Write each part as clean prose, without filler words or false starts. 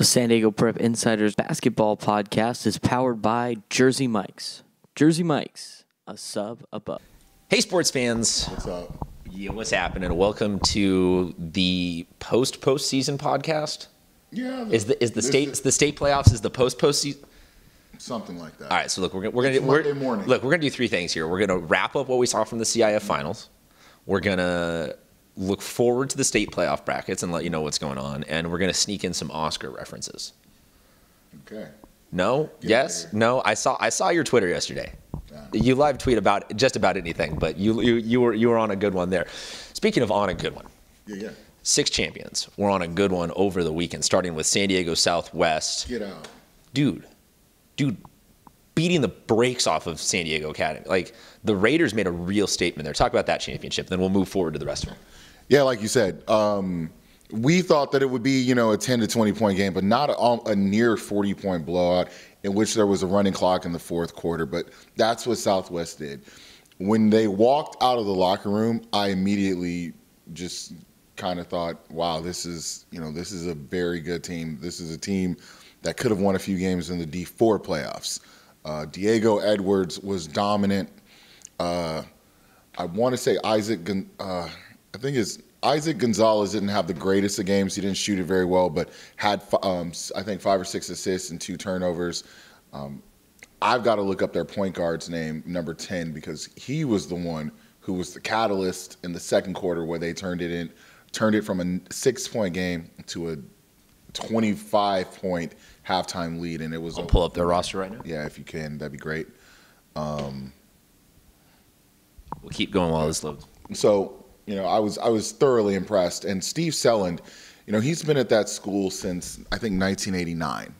The San Diego Prep Insiders basketball podcast is powered by Jersey Mike's. Jersey Mike's, a sub above. Hey, sports fans. What's up? Yeah, what's happening? Welcome to the postseason podcast. Yeah. Is the state playoffs is the postseason? Something like that. All right. So look, we're Monday morning. gonna do three things here. We're gonna wrap up what we saw from the CIF finals. We're gonna look forward to the state playoff brackets and let you know what's going on, and we're gonna sneak in some Oscar references. Okay. No? Yes? No? I saw your Twitter yesterday. Yeah. You live tweet about just about anything, but you were on a good one there. Speaking of on a good one, Yeah. 6 champions were on a good one over the weekend, starting with San Diego Southwest. Get out. Dude, beating the brakes off of San Diego Academy. Like, the Raiders made a real statement there. Talk about that championship, then we'll move forward to the rest of them. Yeah, like you said, we thought that it would be, a 10 to 20 point game, but not a near 40 point blowout in which there was a running clock in the fourth quarter. But that's what Southwest did. When they walked out of the locker room, I immediately just kind of thought, wow, this is a very good team. This is a team that could have won a few games in the D4 playoffs. Diego Edwards was dominant. I want to say Isaac Gonzalez didn't have the greatest of games. He didn't shoot it very well, but had, I think, 5 or 6 assists and 2 turnovers. I've got to look up their point guard's name, number 10, because he was the one who was the catalyst in the second quarter where they turned it from a 6-point game to a 25-point halftime lead, and it was. I'll pull up their roster right now. Yeah, if you can, that'd be great. We'll keep going while this loads. So, I was thoroughly impressed. And Steve Selland, he's been at that school since, I think, 1989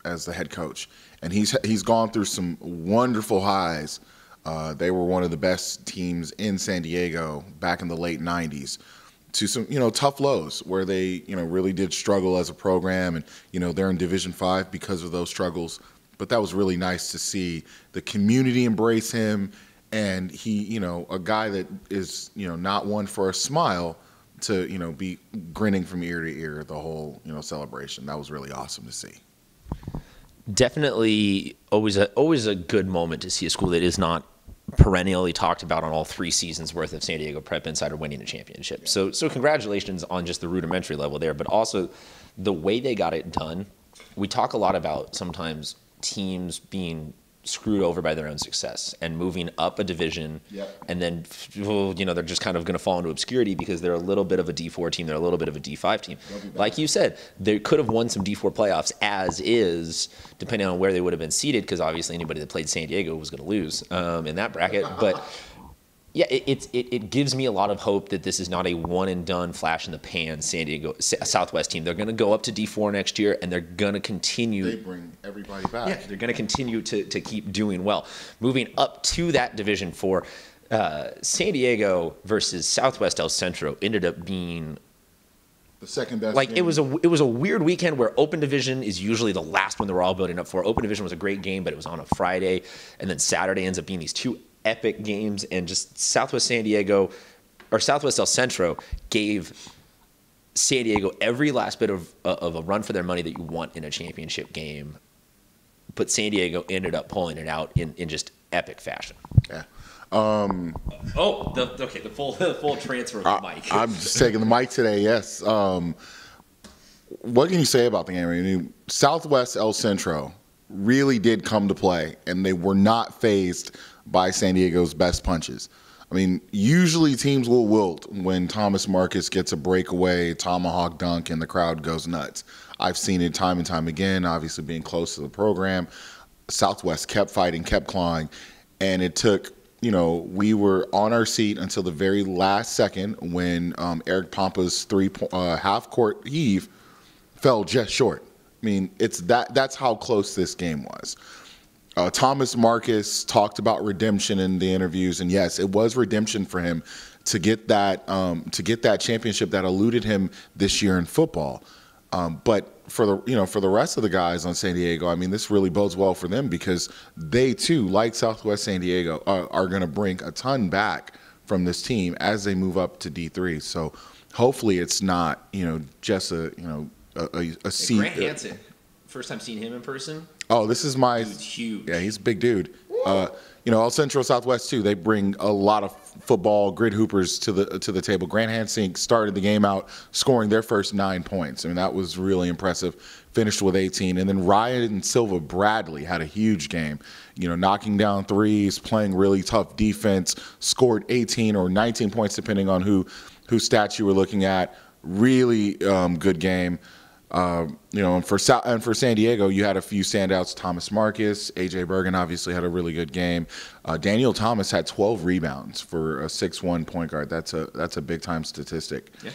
as the head coach. And he's gone through some wonderful highs. They were one of the best teams in San Diego back in the late 90s. To some, tough lows where they, really did struggle as a program. And, they're in Division V because of those struggles. But that was really nice to see the community embrace him. And he, a guy that is, not one for a smile to, be grinning from ear to ear the whole, celebration. That was really awesome to see. Definitely always a good moment to see a school that is not perennially talked about on all 3 seasons worth of San Diego Prep Insider winning a championship. Yeah. So congratulations on just the rudimentary level there, but also the way they got it done. We talk a lot about sometimes teams being screwed over by their own success and moving up a division. Yep. And then, they're just kind of going to fall into obscurity because they're a little bit of a D4 team. They're a little bit of a D5 team. Like you said, they could have won some D4 playoffs as is, depending on where they would have been seated, because obviously anybody that played San Diego was going to lose in that bracket. But yeah, it gives me a lot of hope that this is not a one-and-done, flash-in-the-pan San Diego Southwest team. They're going to go up to D4 next year, and they're going to continue. They bring everybody back. Yeah, they're going to continue to keep doing well. Moving up to that Division 4, San Diego versus Southwest El Centro ended up being the second best. Like, game. it was a weird weekend where Open Division is usually the last one that we're all building up for. Open Division was a great game, but it was on a Friday, and then Saturday ends up being these 2 epic games, and just Southwest San Diego or Southwest El Centro gave San Diego every last bit of a run for their money that you want in a championship game, but San Diego ended up pulling it out in just epic fashion. Yeah. The full transfer of the mic. I'm just taking the mic today. Yes. What can you say about the game? I mean, Southwest El Centro really did come to play, and they were not fazed by San Diego's best punches. I mean, usually teams will wilt when Thomas Marcus gets a breakaway, tomahawk dunk, and the crowd goes nuts. I've seen it time and time again, obviously being close to the program. Southwest kept fighting, kept clawing, and it took, we were on our seat until the very last second when Eric Pompa's half-court heave fell just short. I mean, that's how close this game was. Thomas Marcus talked about redemption in the interviews, and yes, it was redemption for him to get that championship that eluded him this year in football. But for the rest of the guys on San Diego, I mean, this really bodes well for them because they too, like Southwest San Diego, are going to bring a ton back from this team as they move up to D3. So hopefully it's not just a a seat. Grant Hansen, first time seeing him in person. Oh, this is my. Dude's huge. Yeah, he's a big dude. El Centro Southwest too. They bring a lot of football grid hoopers to the table. Grant Hansink started the game out scoring their first 9 points. I mean, that was really impressive. Finished with 18, and then Ryan Silva Bradley had a huge game. Knocking down threes, playing really tough defense. Scored 18 or 19 points depending on whose stats you were looking at. Really good game. And for San Diego, you had a few standouts. Thomas Marcus, AJ Bergen obviously had a really good game. Daniel Thomas had 12 rebounds for a 6'1" point guard. That's a big time statistic. Yeah.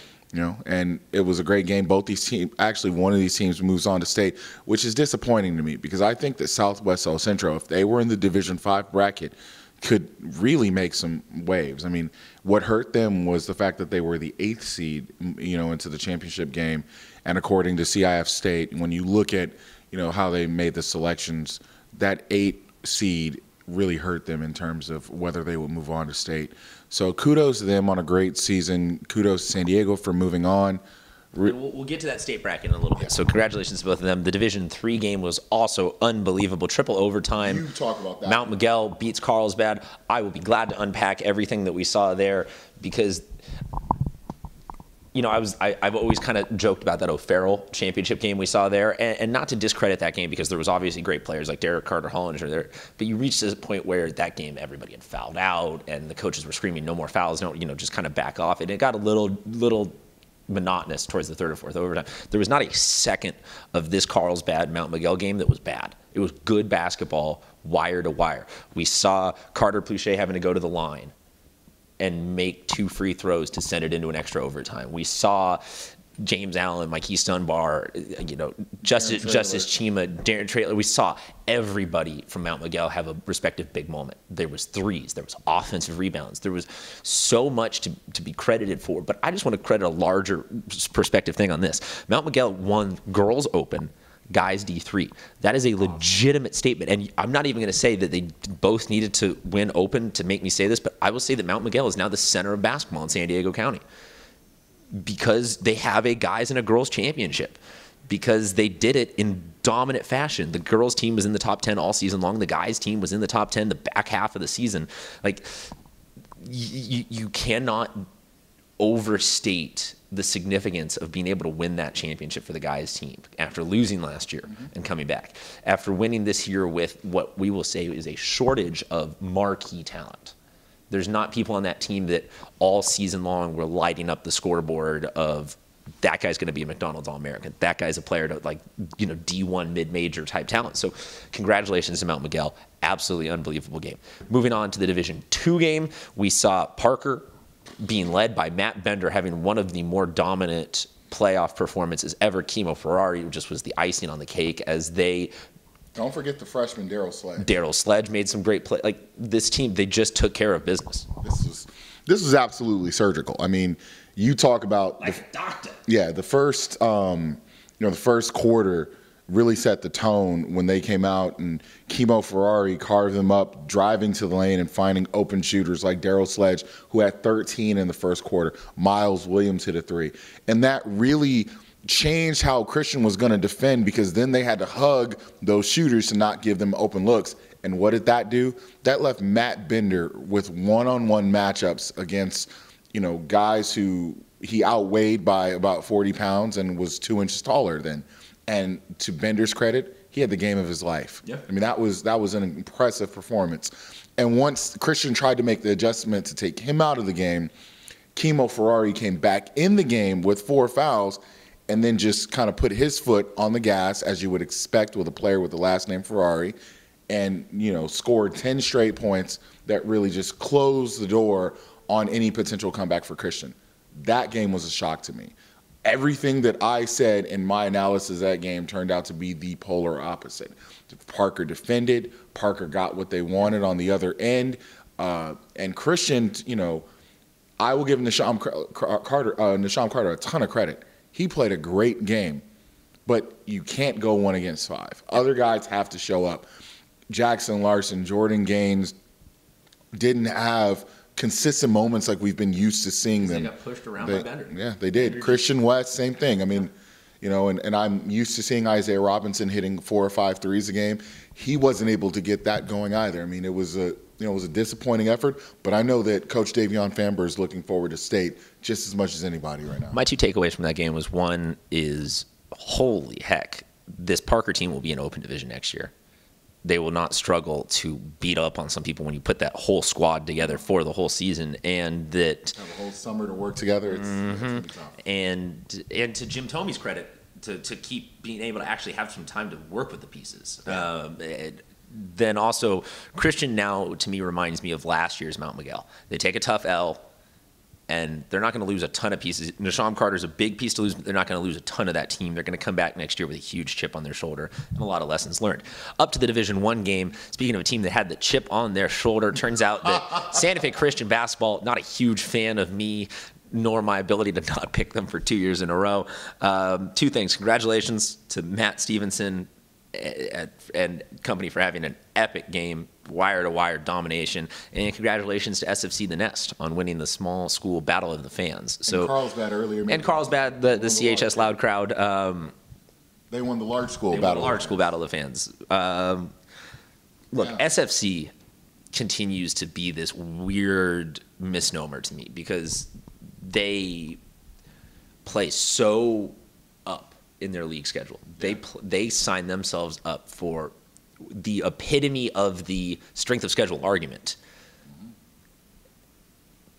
And it was a great game. Both these teams, actually, one of these teams moves on to state, which is disappointing to me because I think that Southwest El Centro, if they were in the Division 5 bracket, could really make some waves. I mean, what hurt them was the fact that they were the 8th seed, into the championship game. And according to CIF State, when you look at, how they made the selections, that 8 seed really hurt them in terms of whether they would move on to state. So kudos to them on a great season. Kudos to San Diego for moving on. We'll get to that state bracket in a little bit. So congratulations to both of them. The Division 3 game was also unbelievable. Triple overtime. You talk about that. Mount Miguel beats Carlsbad. I will be glad to unpack everything that we saw there because I've always kind of joked about that O'Farrell championship game we saw there, and not to discredit that game because there was obviously great players like Derek Carter Hollinger there, but you reached a point where that game everybody had fouled out, and the coaches were screaming no more fouls, just kind of back off, and it got a little monotonous towards the third or fourth overtime. There was not a second of this Carlsbad Mount Miguel game that was bad. It was good basketball, wire to wire. We saw Carter Pluchet having to go to the line and make 2 free throws to send it into an extra overtime. We saw James Allen, Mikey Dunbar, Justice Chima, Darren Traylor. We saw everybody from Mount Miguel have a respective big moment. There was threes. There was offensive rebounds. There was so much to be credited for. But I just want to credit a larger perspective thing on this. Mount Miguel won Girls Open, Guys D3. That is a legitimate statement. And I'm not even going to say that they both needed to win Open to make me say this, but I will say that Mount Miguel is now the center of basketball in San Diego County because they have a guys and a girls championship, because they did it in dominant fashion. The girls team was in the top 10 all season long. The guys team was in the top 10 the back half of the season. Like, you cannot overstate the significance of being able to win that championship for the guys team after losing last year and coming back, after winning this year with what we will say is a shortage of marquee talent. There's not people on that team that all season long were lighting up the scoreboard of that guy's going to be a McDonald's All-American. That guy's a player to D1 mid-major type talent. So congratulations to Mount Miguel. Absolutely unbelievable game. Moving on to the Division 2 game, we saw Parker being led by Matt Bender, having one of the more dominant playoff performances ever. Chemo Ferrari just was the icing on the cake as they... Don't forget the freshman Daryl Sledge. Daryl Sledge made some great play. Like, this team, they just took care of business. This was absolutely surgical. I mean, you talk about like a doctor. Yeah, the first the first quarter really set the tone when they came out and Chemo Ferrari carved them up, driving to the lane and finding open shooters like Daryl Sledge, who had 13 in the first quarter. Miles Williams hit a 3. And that really changed how Christian was going to defend, because then they had to hug those shooters to not give them open looks. And what did that do? That left Matt Bender with one-on-one matchups against, guys who he outweighed by about 40 pounds and was 2 inches taller than. And to Bender's credit, he had the game of his life. Yeah. I mean, that was an impressive performance. And once Christian tried to make the adjustment to take him out of the game, Chemo Ferrari came back in the game with 4 fouls and then just kind of put his foot on the gas, as you would expect with a player with the last name Ferrari, and scored 10 straight points that really just closed the door on any potential comeback for Christian. That game was a shock to me. Everything that I said in my analysis of that game turned out to be the polar opposite. Parker defended. Parker got what they wanted on the other end. And Christian, I will give Nisham Carter a ton of credit. He played a great game, but you can't go 1 against 5. Other guys have to show up. Jackson Larson, Jordan Gaines didn't have consistent moments like we've been used to seeing them. They got pushed around by Bender. Yeah, they did. Christian West, same thing. I mean, and I'm used to seeing Isaiah Robinson hitting 4 or 5 threes a game. He wasn't able to get that going either. I mean, it was a disappointing effort, but I know that Coach Davion Famber is looking forward to state just as much as anybody right now. My 2 takeaways from that game was, one is, holy heck, this Parker team will be in open division next year. They will not struggle to beat up on some people when you put that whole squad together for the whole season, and that have a whole summer to work together. It's gonna be tough. And to Jim Thomey's credit, to keep being able to actually have some time to work with the pieces. Then also, Christian now to me reminds me of last year's Mount Miguel. They take a tough L, and they're not going to lose a ton of pieces. Nasham Carter's a big piece to lose, but they're not going to lose a ton of that team. They're going to come back next year with a huge chip on their shoulder and a lot of lessons learned. Up to the Division I game, speaking of a team that had the chip on their shoulder, turns out that Santa Fe Christian basketball, not a huge fan of me, nor my ability to not pick them for 2 years in a row. 2 things. Congratulations to Matt Stevenson and company for having an epic game, wire-to-wire domination, and congratulations to SFC The Nest on winning the small school battle of the fans. So and Carlsbad earlier. And Carlsbad, the CHS Loud crowd. They won the large school battle. Won the large school battle of the fans. Look, SFC continues to be this weird misnomer to me because they play so up in their league schedule. They sign themselves up for the epitome of the strength of schedule argument.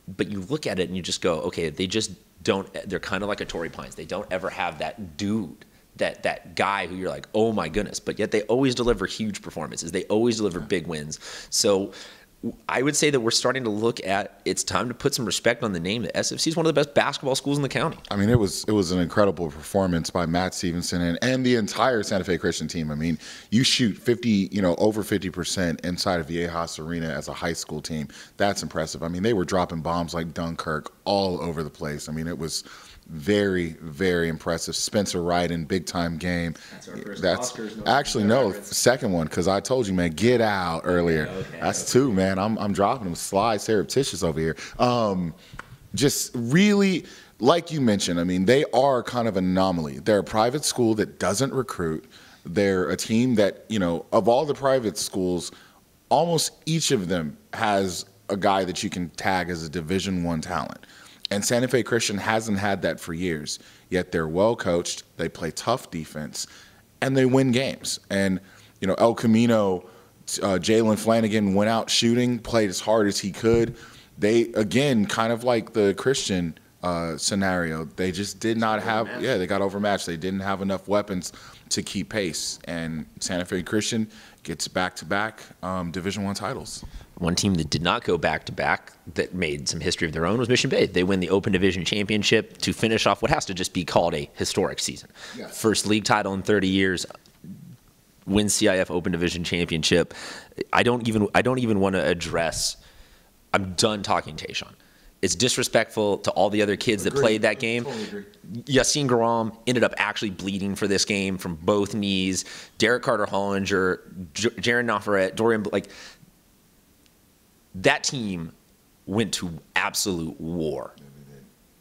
But you look at it and you just go, okay, they just don't. They're kind of like a Torrey Pines. They don't ever have that dude, that guy who you're like, oh my goodness. But yet they always deliver huge performances. They always deliver big wins. So I would say that we're starting to look at, it's time to put some respect on the name. That SFC is one of the best basketball schools in the county. I mean, it was an incredible performance by Matt Stevenson and the entire Santa Fe Christian team. I mean, you shoot over 50% inside of Viejas Arena as a high school team. That's impressive. I mean, they were dropping bombs like Dunkirk all over the place. I mean, it was very, very impressive. Spencer Ryden, big time game. That's our first Oscars. Actually, no, second one, because I told you, man, get out earlier. Okay. That's 2, man. I'm dropping them. Sly surreptitious over here. Just really, like you mentioned, I mean, they are kind of an anomaly. They're a private school that doesn't recruit. They're a team that, of all the private schools, almost each of them has a guy that you can tag as a Division I talent. And Santa Fe Christian hasn't had that for years, yet they're well coached, they play tough defense, and they win games. And, El Camino, Jalen Flanagan went out shooting, played as hard as he could. They, again, kind of like the Christian scenario, they just did not have, they got overmatched. They didn't have enough weapons to keep pace. And Santa Fe Christian gets back-to-back Division I titles. One team that did not go back-to-back that made some history of their own was Mission Bay. They win the Open Division Championship to finish off what has to just be called a historic season. Yes. First league title in 30 years, win CIF Open Division Championship. I don't even want to address. I'm done talking Tayshaun. It's disrespectful to all the other kids that played that game. Totally agree. Yassine Garam ended up actually bleeding for this game from both knees. Derek Carter Hollinger, Jaron Navarrete, Dorian, that team went to absolute war.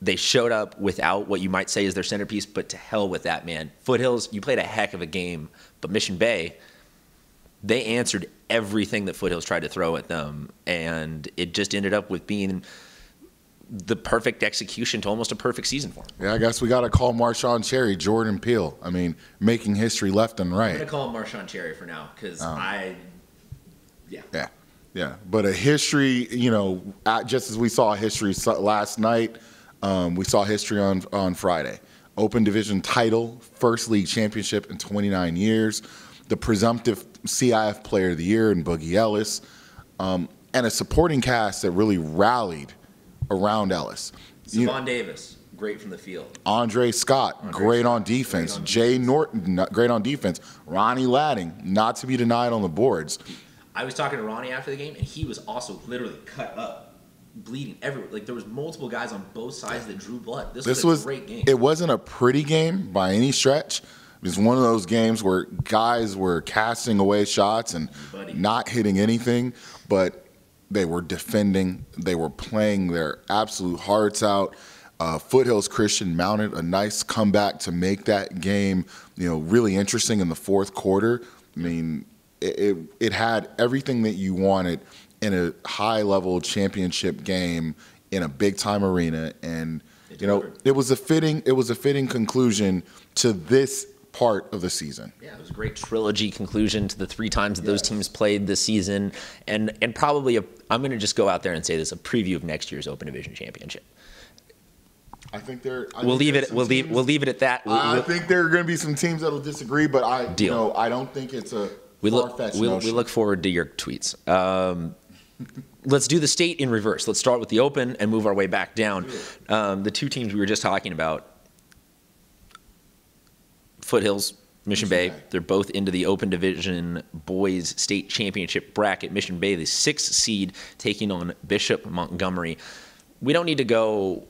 They showed up without what you might say is their centerpiece, but to hell with that, man. Foothills, you played a heck of a game, but Mission Bay, they answered everything that Foothills tried to throw at them, and it just ended up with being the perfect execution to almost a perfect season for them. Yeah, I guess we got to call Marshawn Cherry Jordan Peele. I mean, making history left and right. I'm going to call him Marshawn Cherry for now because Yeah, but a history, just as we saw history last night, we saw history on Friday. Open Division title, first league championship in 29 years, the presumptive CIF Player of the Year in Boogie Ellis, and a supporting cast that really rallied around Ellis. Savon Davis, great from the field. Andre Scott, great on defense. Jay Norton, great on defense. Ronnie Ladding, not to be denied on the boards. I was talking to Ronnie after the game, and he was also literally cut up, bleeding everywhere. Like, there was multiple guys on both sides that drew blood. This was a great game. It wasn't a pretty game by any stretch. It was one of those games where guys were casting away shots and not hitting anything, but they were defending. They were playing their absolute hearts out. Foothills Christian mounted a nice comeback to make that game, really interesting in the fourth quarter. I mean, it had everything that you wanted in a high-level championship game in a big-time arena, and it was a fitting conclusion to this part of the season. Yeah, it was a great trilogy conclusion to the 3 times that those teams played this season, and probably I'm going to just go out there and say this, a preview of next year's Open Division Championship. We'll leave it at that. I think there are going to be some teams that'll disagree, but I don't think it's a far-fetched notion. We look forward to your tweets. Let's do the state in reverse. Let's start with the Open and move our way back down. The 2 teams we were just talking about, Foothills, Mission Bay, they're both into the Open Division Boys State Championship bracket. Mission Bay, the 6th seed, taking on Bishop Montgomery. We don't need to go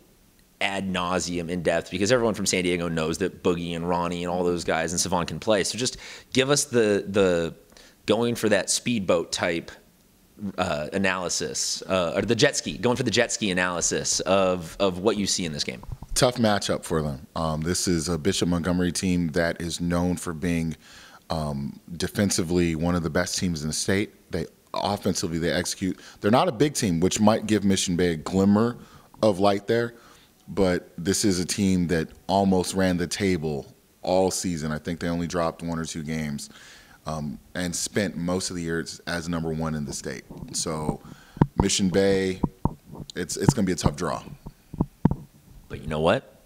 ad nauseum in depth because everyone from San Diego knows that Boogie and Ronnie and all those guys and Savon can play. So just give us the going for that speedboat type analysis, or the jet ski, going for the jet ski analysis of what you see in this game. Tough matchup for them. This is a Bishop Montgomery team that is known for being defensively one of the best teams in the state. Offensively, they execute. They're not a big team, which might give Mission Bay a glimmer of light there, but this is a team that almost ran the table all season. I think they only dropped 1 or 2 games and spent most of the year as number 1 in the state. So Mission Bay, it's going to be a tough draw. But you know what?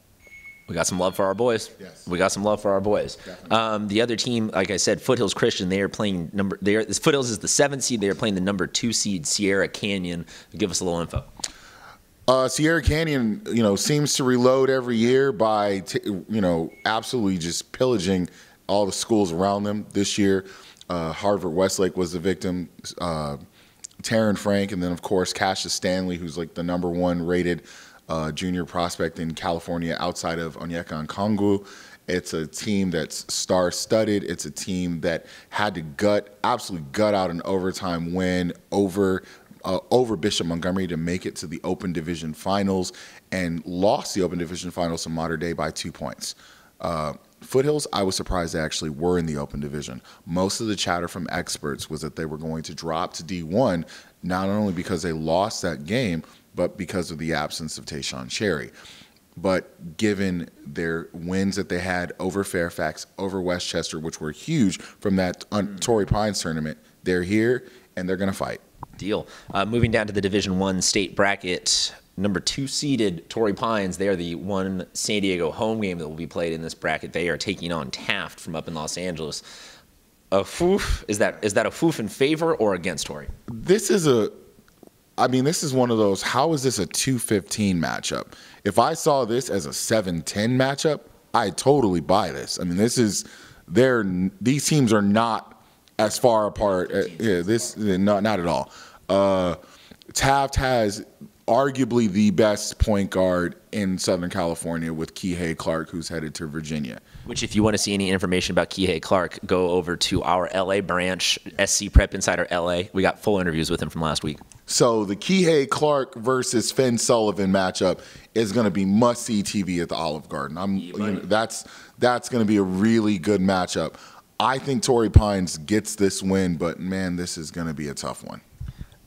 We got some love for our boys. Yes. We got some love for our boys. The other team, like I said, Foothills Christian, they are playing Foothills is the 7th seed. They are playing the number 2 seed, Sierra Canyon. Give us a little info. Sierra Canyon, seems to reload every year by, absolutely just pillaging all the schools around them. This year, Harvard Westlake was the victim. Taryn Frank, and then of course Cassius Stanley, who's like the number 1 rated junior prospect in California outside of Onyeka Okongwu. It's a team that's star-studded. It's a team that had to absolutely gut out an overtime win over Bishop Montgomery to make it to the Open Division Finals, and lost the Open Division Finals to Mater Dei by 2 points. Foothills, I was surprised they actually were in the Open Division. Most of the chatter from experts was that they were going to drop to D1, not only because they lost that game, but because of the absence of Tayshawn Cherry. But given their wins that they had over Fairfax, over Westchester, which were huge from that Torrey Pines tournament, they're here and they're going to fight. Deal. Moving down to the Division I state bracket, number 2 seeded Torrey Pines. They are the 1 San Diego home game that will be played in this bracket. They are taking on Taft from up in Los Angeles. A foof? Is that a foof in favor or against Torrey? This is one of those, how is this a 2-15 matchup? If I saw this as a 7-10 matchup, I'd totally buy this. I mean, these teams are not as far apart. Not at all. Taft has arguably the best point guard in Southern California with Kihei Clark, who's headed to Virginia. Which, if you want to see any information about Kihei Clark, go over to our LA branch, SC Prep Insider LA. We got full interviews with him from last week. So the Kihei Clark versus Finn Sullivan matchup is going to be must-see TV at the Olive Garden. That's going to be a really good matchup. I think Torrey Pines gets this win, but man, this is going to be a tough one.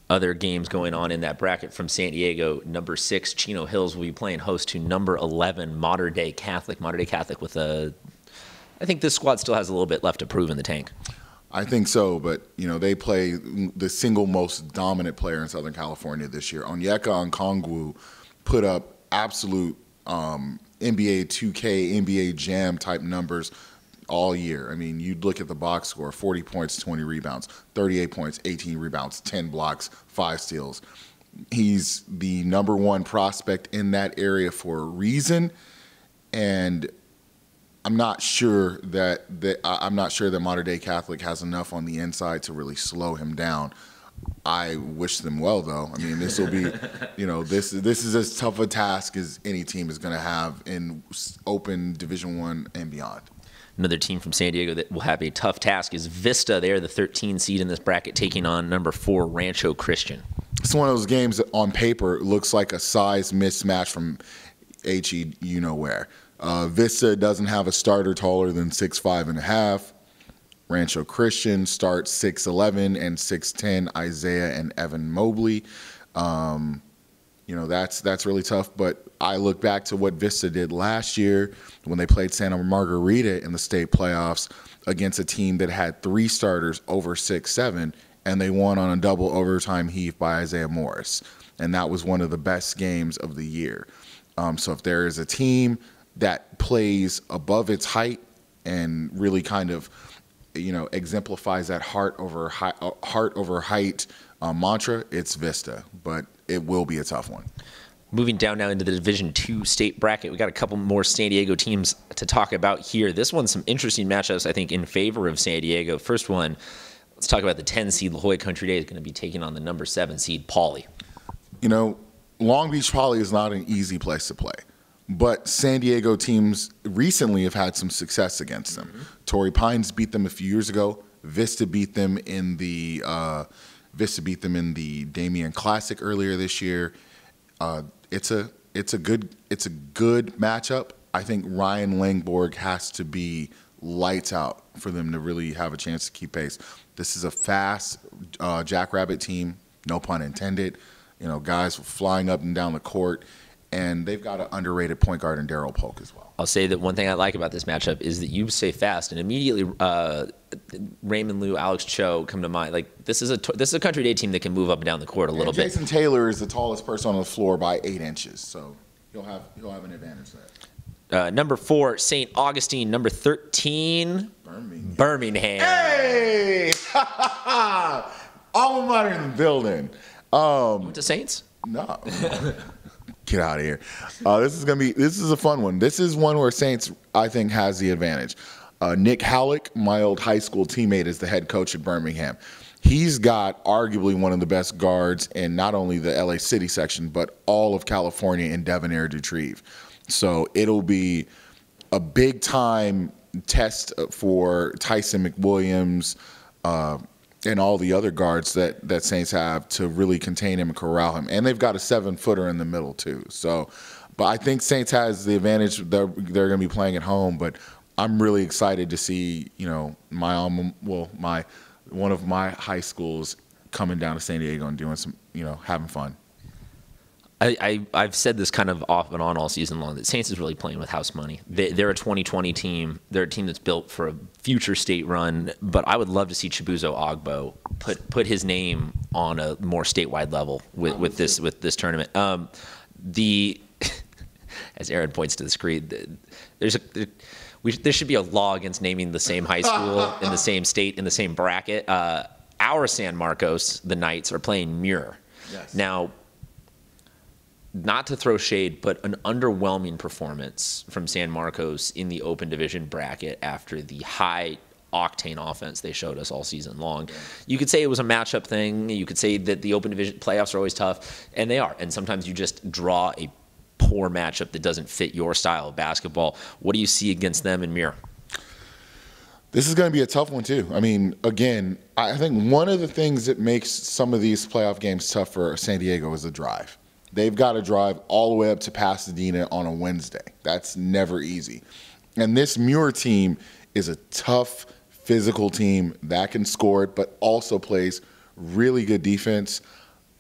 Other games going on in that bracket from San Diego. Number 6, Chino Hills will be playing host to number 11, Mater Dei Catholic. Mater Dei Catholic I think this squad still has a little bit left to prove in the tank. I think so, but they play the single most dominant player in Southern California this year. Onyeka Okongwu put up absolute NBA 2K, NBA Jam type numbers all year. I mean, you'd look at the box score, 40 points, 20 rebounds, 38 points, 18 rebounds, 10 blocks, 5 steals. He's the number 1 prospect in that area for a reason, and I'm not sure that Mater Dei Catholic has enough on the inside to really slow him down. I wish them well, though. I mean, this will be, this is as tough a task as any team is going to have in Open Division I and beyond. Another team from San Diego that will have a tough task is Vista. They're the 13 seed in this bracket, taking on number 4, Rancho Christian. It's one of those games that on paper looks like a size mismatch from H-E, you know where. Vista doesn't have a starter taller than 6'5.5". Rancho Christian starts 6'11" and 6'10", Isaiah and Evan Mobley. That's really tough. But I look back to what Vista did last year when they played Santa Margarita in the state playoffs against a team that had 3 starters over 6'7", and they won on a double overtime heave by Isaiah Morris. And that was one of the best games of the year. So if there is a team that plays above its height and really kind of, exemplifies that heart over height mantra, it's Vista. But it will be a tough one. Moving down now into the Division II state bracket, we got a couple more San Diego teams to talk about here. This one's some interesting matchups, I think, in favor of San Diego. First one, let's talk about the 10 seed La Jolla Country Day is going to be taking on the number 7 seed Pauley. Long Beach Poly is not an easy place to play, but San Diego teams recently have had some success against them. Mm-hmm. Torrey Pines beat them a few years ago. Vista beat them in the Damien Classic earlier this year. It's a good matchup. I think Ryan Langborg has to be lights out for them to really have a chance to keep pace. This is a fast Jackrabbit team, no pun intended. Guys flying up and down the court, and they've got an underrated point guard in Daryl Polk as well. I'll say that one thing I like about this matchup is that you say fast, and immediately Raymond Liu, Alex Cho come to mind. Like this is a Country Day team that can move up and down the court a little bit. Jason Taylor is the tallest person on the floor by 8 inches, so he'll have an advantage there. Number 4, St. Augustine. Number 13, Birmingham. Hey, alma mater in the building. You went to Saints? No. Get out of here. This is a fun one. This is one where Saints, I think, has the advantage. Nick Halleck, my old high school teammate, is the head coach at Birmingham. He's got arguably one of the best guards in not only the LA City section, but all of California in Devonair Retrieve. So it'll be a big time test for Tyson McWilliams, and all the other guards that Saints have to really contain him and corral him. And they've got a 7-footer in the middle too. So, but I think Saints has the advantage. They're going to be playing at home, but I'm really excited to see, one of my high schools coming down to San Diego and doing some, having fun. I've said this kind of off and on all season long that Saints is really playing with house money. They're a 2020 team. They're a team that's built for a future state run. But I would love to see Chibuzo Ogbo put his name on a more statewide level with this tournament. As Aaron points to the screen, there should be a law against naming the same high school in the same state in the same bracket. Our San Marcos, the Knights, are playing Muir. Yes. Now, not to throw shade, but an underwhelming performance from San Marcos in the open division bracket after the high octane offense they showed us all season long. You could say it was a matchup thing. You could say that the open division playoffs are always tough, and they are. And sometimes you just draw a poor matchup that doesn't fit your style of basketball. What do you see against them in Muir? This is going to be a tough one too. I mean, again, I think one of the things that makes some of these playoff games tough for San Diego is the drive. They've got to drive all the way up to Pasadena on a Wednesday. That's never easy. And this Muir team is a tough, physical team that can score it, but also plays really good defense.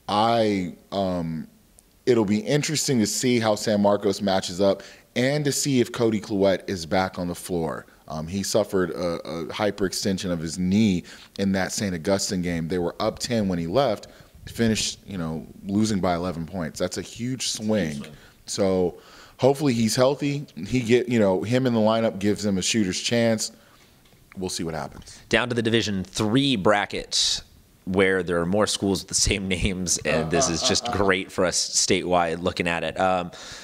It'll be interesting to see how San Marcos matches up and to see if Cody Clouette is back on the floor. He suffered a hyperextension of his knee in that St. Augustine game. They were up 10 when he left. Finished, losing by 11 points. That's a huge swing. So hopefully he's healthy. Him in the lineup gives him a shooter's chance. We'll see what happens. Down to the Division III bracket, where there are more schools with the same names, and this is just great for us statewide looking at it.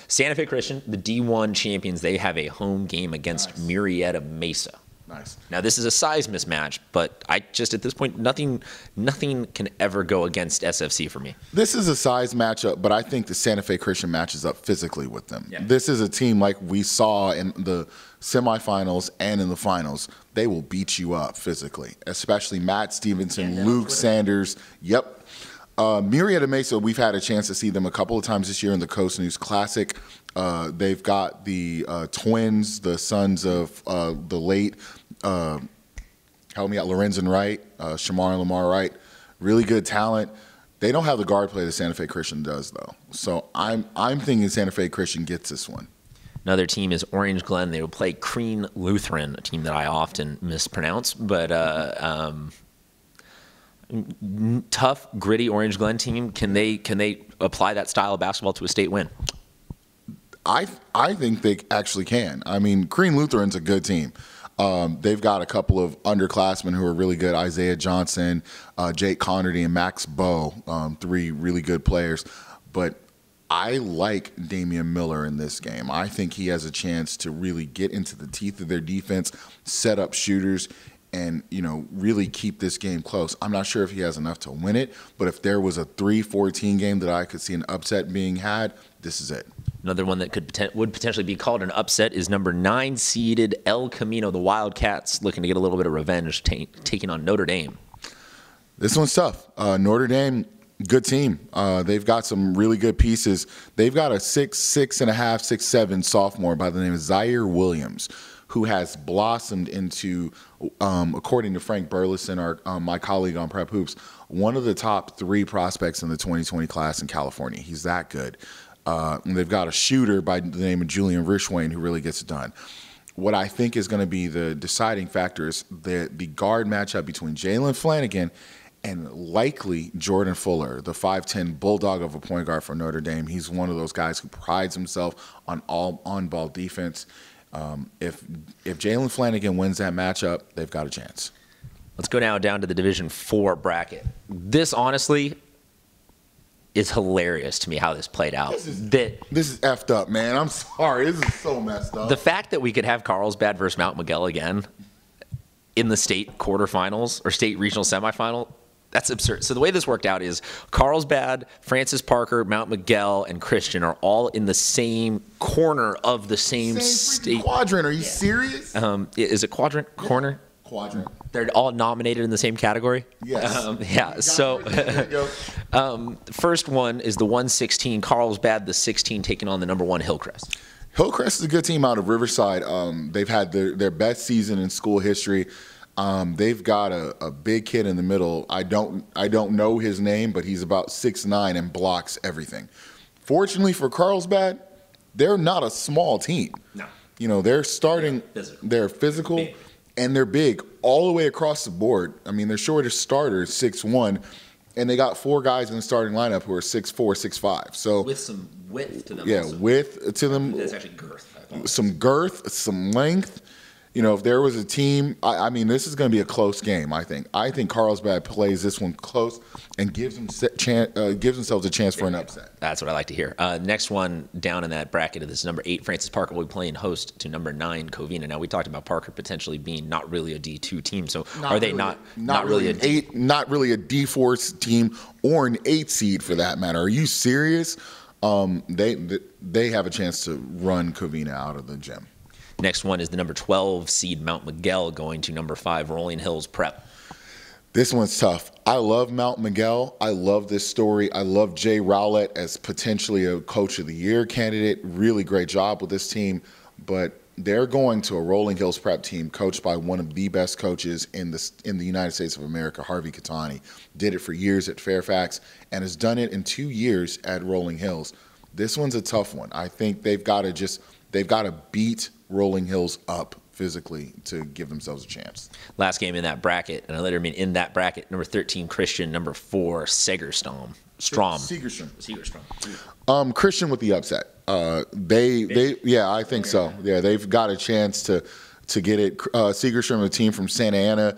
Santa Fe Christian, the D1 champions, they have a home game against Murrieta Mesa. Nice. Now, this is a size mismatch, but at this point, nothing can ever go against SFC for me. This is a size matchup, but I think the Santa Fe Christian matches up physically with them. Yeah. This is a team like we saw in the semifinals and in the finals. They will beat you up physically, especially Matt Stevenson, Luke Sanders. Yep. Murrieta Mesa, we've had a chance to see them a couple of times this year in the Coast News Classic. They've got the twins, the sons of the late, help me out, Lorenzen Wright, Shamar and Lamar Wright. Really good talent. They don't have the guard play that Santa Fe Christian does, though. So I'm thinking Santa Fe Christian gets this one. Another team is Orange Glen. They will play Crean Lutheran, a team that I often mispronounce, but tough, gritty Orange Glen team. Can they apply that style of basketball to a state win? I think they actually can. I mean, Crean Lutheran's a good team. They've got a couple of underclassmen who are really good. Isaiah Johnson, Jake Connerty, and Max Bowe, 3 really good players. But I like Damian Miller in this game. I think he has a chance to really get into the teeth of their defense, set up shooters, and, really keep this game close. I'm not sure if he has enough to win it, but if there was a 3-14 game that I could see an upset being had, this is it. Another one that would potentially be called an upset is number 9 seeded El Camino, the Wildcats, looking to get a little bit of revenge, taking on Notre Dame. This one's tough. Notre Dame, good team. They've got some really good pieces. They've got a 6'6.5", 6'7" sophomore by the name of Zaire Williams, who has blossomed into, according to Frank Burleson, my colleague on Prep Hoops, one of the top 3 prospects in the 2020 class in California. He's that good. And they've got a shooter by the name of Julian Rishwain who really gets it done. What I think is going to be the deciding factor is the guard matchup between Jalen Flanagan and likely Jordan Fuller, the 5'10" bulldog of a point guard for Notre Dame. He's one of those guys who prides himself on all on-ball defense. If Jalen Flanagan wins that matchup, they've got a chance. Let's go now down to the Division IV bracket. This, honestly, is hilarious to me how this played out. This is effed up, man. I'm sorry. This is so messed up. The fact that we could have Carlsbad versus Mount Miguel again in the state quarterfinals or state regional semifinal, that's absurd. So the way this worked out is Carlsbad, Francis Parker, Mount Miguel, and Christian are all in the same corner of the same state quadrant. Are you serious? Is it quadrant? Corner? Quadrant. They're all nominated in the same category? Yes. Yeah. So first one is the 116 Carlsbad, the 16 taking on the number 1 Hillcrest. Hillcrest is a good team out of Riverside. They've had their best season in school history. They've got a big kid in the middle. I don't know his name, but he's about 6'9" and blocks everything. Fortunately for Carlsbad, they're not a small team. No. They're starting. They're physical. Big. And they're big all the way across the board. I mean, their shortest starter is 6'1", and they got 4 guys in the starting lineup who are 6'4", 6'5". So with some width to them. Yeah, also. width to them. That's actually girth. Some girth, some length. If there was a team, I mean, this is going to be a close game, I think. I think Carlsbad plays this one close and gives themselves a chance for an upset. That's what I like to hear. Next one down in that bracket is number 8, Francis Parker will be playing host to number 9, Covina. Now, we talked about Parker potentially being not really a D2 team, so are they not really a D8, not really a D4 team or an 8 seed for that matter? Are you serious? They have a chance to run Covina out of the gym. Next one is the number 12 seed Mount Miguel going to number 5 Rolling Hills Prep. This one's tough. I love Mount Miguel. I love this story. I love Jay Rowlett as potentially a Coach of the Year candidate. Really great job with this team. But they're going to a Rolling Hills Prep team coached by one of the best coaches in the United States of America, Harvey Catani. Did it for years at Fairfax and has done it in 2 years at Rolling Hills. This one's a tough one. I think they've got to beat Rolling Hills up physically to give themselves a chance. Last game in that bracket, and I later mean in that bracket, number 13 Christian, number 4 Segerstrom. Segerstrom. Christian with the upset. I think so. Yeah, they've got a chance to get it. Segerstrom, a team from Santa Ana,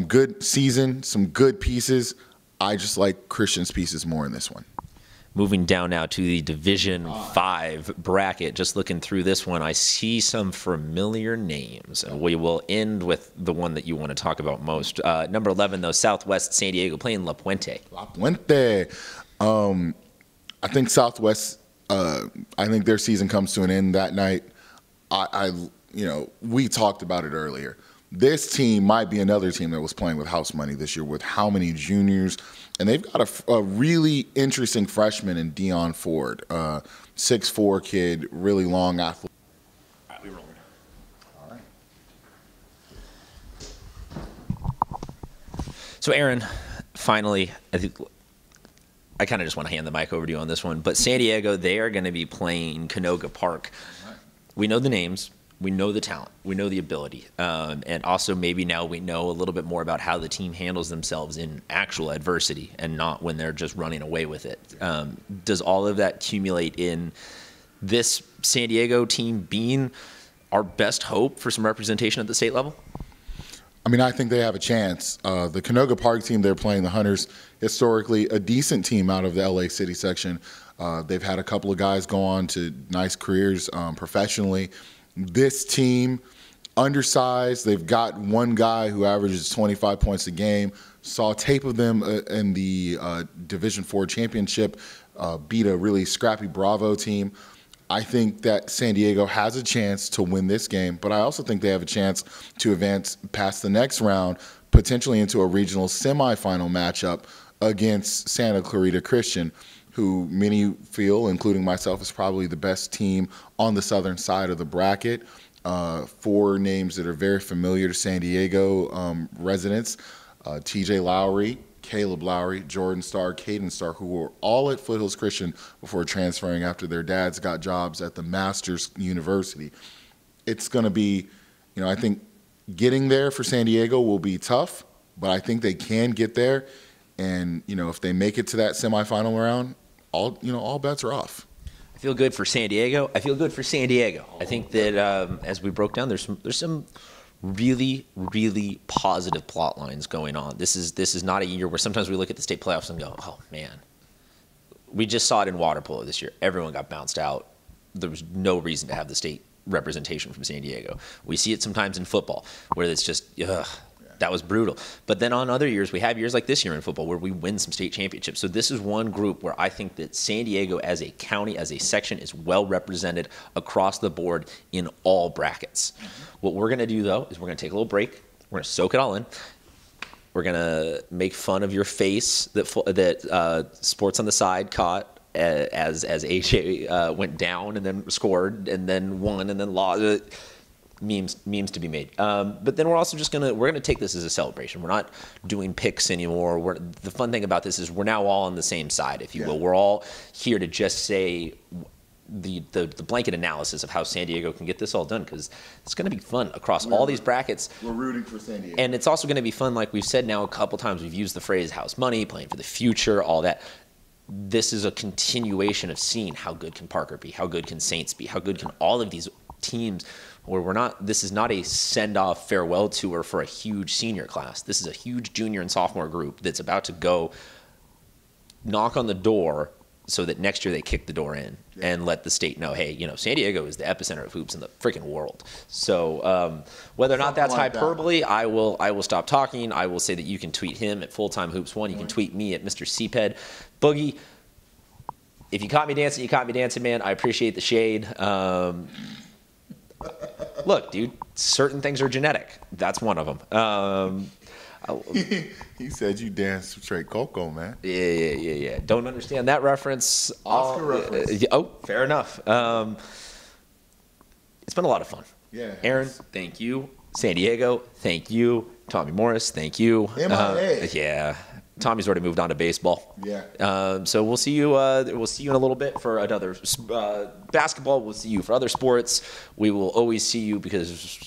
good season, some good pieces. I just like Christian's pieces more in this one. Moving down now to the Division 5 bracket. Just looking through this one, I see some familiar names. And we will end with the one that you want to talk about most. Number 11, though, Southwest San Diego playing La Puente. La Puente. I think Southwest, I think their season comes to an end that night. We talked about it earlier. this team might be another team that was playing with house money this year with how many juniors. And they've got a really interesting freshman in Dion Ford, 6'4" kid, really long athlete. All right, we rolling. All right. So, Aaron, finally, I think I kind of just want to hand the mic over to you on this one. But San Diego, they are going to be playing Canoga Park. We know the names. We know the talent. We know the ability. And also maybe now we know a little bit more about how the team handles themselves in actual adversity and not when they're just running away with it. Does all of that accumulate in this San Diego team being our best hope for some representation at the state level? I mean, I think they have a chance. The Canoga Park team, they're playing the Hunters, historically a decent team out of the LA City section. They've had a couple of guys go on to nice careers professionally. This team, undersized. They've got one guy who averages 25 points a game. Saw tape of them in the Division IV championship, beat a really scrappy Bravo team. I think that San Diego has a chance to win this game, but I also think they have a chance to advance past the next round, potentially into a regional semifinal matchup against Santa Clarita Christian, who many feel, including myself, is probably the best team on the southern side of the bracket. Four names that are very familiar to San Diego residents: TJ Lowry, Caleb Lowry, Jordan Starr, Caden Starr, who were all at Foothills Christian before transferring after their dads got jobs at the Masters University. It's going to be, I think getting there for San Diego will be tough, but I think they can get there. And, if they make it to that semifinal round, all bets are off. I feel good for San Diego. I feel good for San Diego. I think that as we broke down, there's some really, really positive plot lines going on. This is not a year where sometimes we look at the state playoffs and go, oh, man. We just saw it in water polo this year. Everyone got bounced out. There was no reason to have the state representation from San Diego. We see it sometimes in football where it's just, that was brutal. But then on other years, we have years like this year in football where we win some state championships. So this is one group where I think that San Diego as a county, as a section, is well represented across the board in all brackets. What we're going to do, though, is we're going to take a little break. We're going to soak it all in. We're going to make fun of your face that Sports on the Side caught as AJ went down and then scored and then won and then lost. Memes to be made. But then we're also just we're gonna take this as a celebration. We're not doing picks anymore. The fun thing about this is we're now all on the same side, if you will. We're all here to just say the blanket analysis of how San Diego can get this all done, because it's going to be fun across all these brackets. We're rooting for San Diego. And it's also going to be fun, like we've said now a couple times, we've used the phrase house money, playing for the future, all that. This is a continuation of seeing how good can Parker be, how good can Saints be, how good can all of these teams, where this is not a send-off farewell tour for a huge senior class. This is a huge junior and sophomore group that's about to go knock on the door so that next year they kick the door in and let the state know, hey, San Diego is the epicenter of hoops in the freaking world. So whether or not that's hyperbole, I will stop talking. I will say that you can tweet him at Fulltime Hoops 1. You can tweet me at Mr. CPED. Boogie, if you caught me dancing, you caught me dancing, man. I appreciate the shade. Look, dude, certain things are genetic. That's one of them. He said you danced straight Coco, man. Yeah. Don't understand that reference. Oscar reference. Oh, fair enough. It's been a lot of fun. Yeah. Aaron, thank you. San Diego, thank you. Tommy Morris, thank you. MIA. Yeah. Tommy's already moved on to baseball. Yeah. So we'll see you. We'll see you in a little bit for another basketball. We'll see you for other sports. We will always see you because